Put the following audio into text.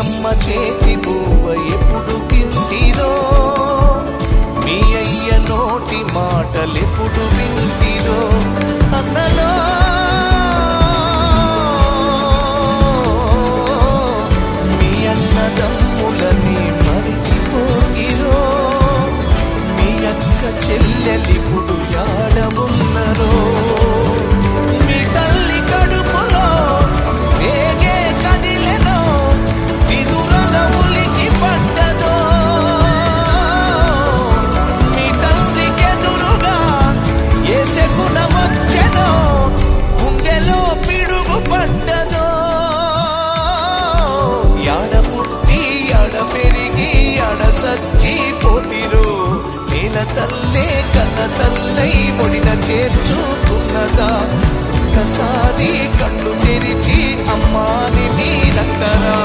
అమ్మ చేతి బువ్వ ఎప్పుడు తింటిరో, మీ అయ్య నోటి మాటలెప్పుడు వింటిరో, అన్నలో మీ అన్నదమ్ములని మరిచిపోయిరో, మీ అక్క చెల్లెలిప్పుడు యాడ ఉన్నరో, మీ తల్లి కడుపులో వేగే కదిలెనో, విదురల ఉలికి పడ్డదో, మీ తండ్రికెదురుగా ఏ శకునమొచ్చెనో, గుండెలో పిడుగు పడ్డదో, యాడ పుట్టి యాడ పెరిగి యాడ సచ్చిపోతిరో, నేల తల్లే కన్న తల్లై ఒడిన చేర్చుకున్నదా, ఒక్కసారి కళ్ళు తెరిచి అమ్మాని మీరంటరా.